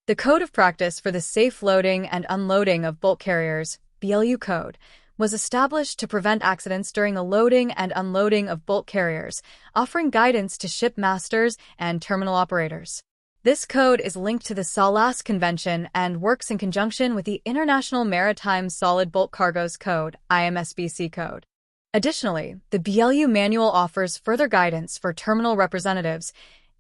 The Code of Practice for the Safe Loading and Unloading of Bulk Carriers, BLU Code, was established to prevent accidents during the loading and unloading of bulk carriers, offering guidance to ship masters and terminal operators. This code is linked to the SOLAS Convention and works in conjunction with the International Maritime Solid Bulk Cargoes Code, IMSBC Code. Additionally, the BLU Manual offers further guidance for terminal representatives,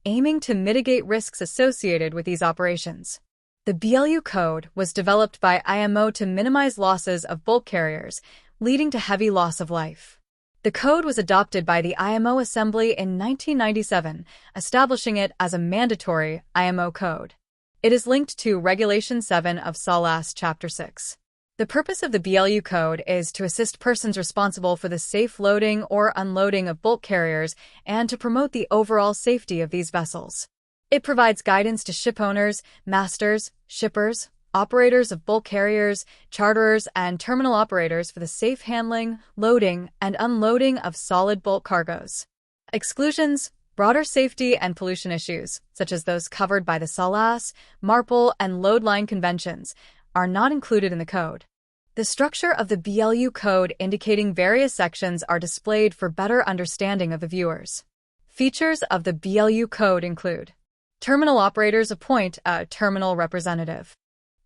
aiming to mitigate risks associated with these operations. The BLU Code was developed by IMO to minimize losses of bulk carriers, leading to heavy loss of life. The code was adopted by the IMO Assembly in 1997, establishing it as a mandatory IMO code. It is linked to Regulation 7 of SOLAS Chapter VI. The purpose of the BLU Code is to assist persons responsible for the safe loading or unloading of bulk carriers and to promote the overall safety of these vessels. It provides guidance to shipowners, masters, shippers, operators of bulk carriers, charterers, and terminal operators for the safe handling, loading, and unloading of solid bulk cargoes. Exclusions, broader safety and pollution issues, such as those covered by the SOLAS, MARPOL, and Load Line Conventions, are not included in the code. The structure of the BLU Code indicating various sections are displayed for better understanding of the viewers. Features of the BLU Code include: terminal operators appoint a terminal representative.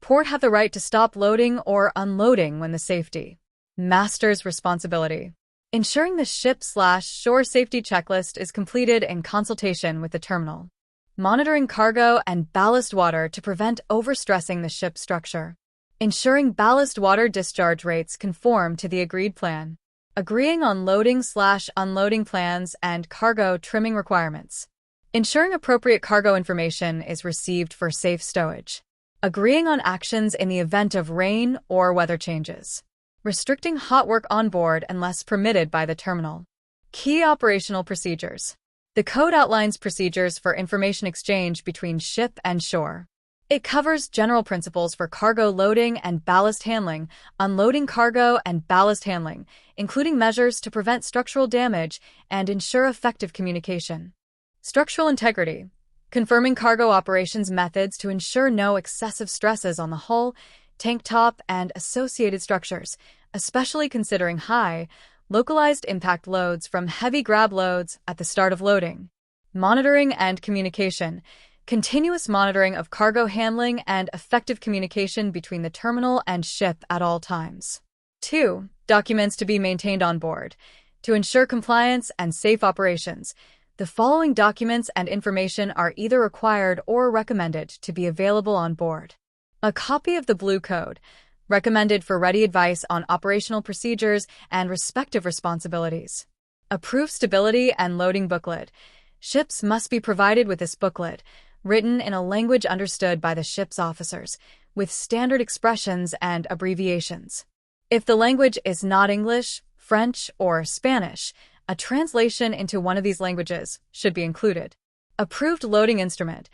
Port have the right to stop loading or unloading when the safety. Master's responsibility. Ensuring the ship/shore safety checklist is completed in consultation with the terminal. Monitoring cargo and ballast water to prevent overstressing the ship structure. Ensuring ballast water discharge rates conform to the agreed plan. Agreeing on loading/unloading plans and cargo trimming requirements. Ensuring appropriate cargo information is received for safe stowage. Agreeing on actions in the event of rain or weather changes. Restricting hot work on board unless permitted by the terminal. Key operational procedures. The code outlines procedures for information exchange between ship and shore. It covers general principles for cargo loading and ballast handling, unloading cargo and ballast handling, including measures to prevent structural damage and ensure effective communication. Structural integrity. Confirming cargo operations methods to ensure no excessive stresses on the hull, tank top, and associated structures, especially considering high, localized impact loads from heavy grab loads at the start of loading. Monitoring and communication. Continuous monitoring of cargo handling and effective communication between the terminal and ship at all times. 2. Documents to be maintained on board. To ensure compliance and safe operations, the following documents and information are either required or recommended to be available on board. A copy of the BLU Code, recommended for ready advice on operational procedures and respective responsibilities. Approved stability and loading booklet. Ships must be provided with this booklet, written in a language understood by the ship's officers, with standard expressions and abbreviations. If the language is not English, French, or Spanish, a translation into one of these languages should be included. Approved loading instrument.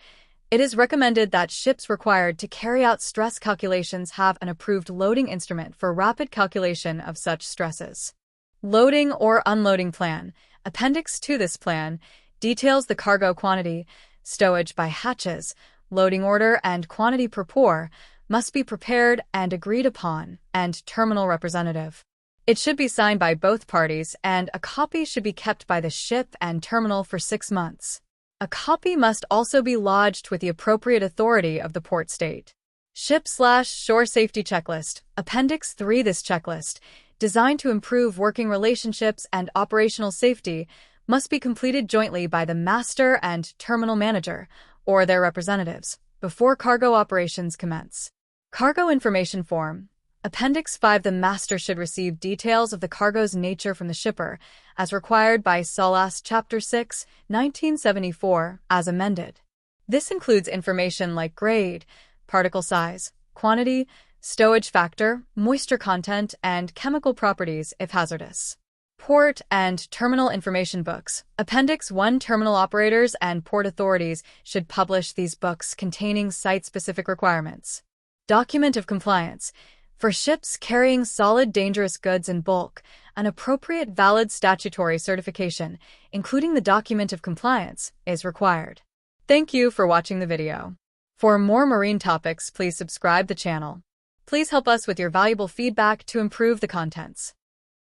It is recommended that ships required to carry out stress calculations have an approved loading instrument for rapid calculation of such stresses. Loading or unloading plan. Appendix to this plan details the cargo quantity, stowage by hatches, loading order, and quantity per pour must be prepared and agreed upon, and terminal representative. It should be signed by both parties, and a copy should be kept by the ship and terminal for 6 months. A copy must also be lodged with the appropriate authority of the port state. Ship/shore safety checklist. Appendix 3. This checklist, designed to improve working relationships and operational safety, must be completed jointly by the master and terminal manager, or their representatives, before cargo operations commence. Cargo information form. Appendix 5. The master should receive details of the cargo's nature from the shipper, as required by SOLAS Chapter VI, 1974, as amended. This includes information like grade, particle size, quantity, stowage factor, moisture content, and chemical properties if hazardous. Port and terminal information books. Appendix 1. Terminal operators and port authorities should publish these books containing site-specific requirements. Document of compliance. For ships carrying solid dangerous goods in bulk, an appropriate valid statutory certification, including the document of compliance, is required. Thank you for watching the video. For more marine topics, please subscribe the channel. Please help us with your valuable feedback to improve the contents.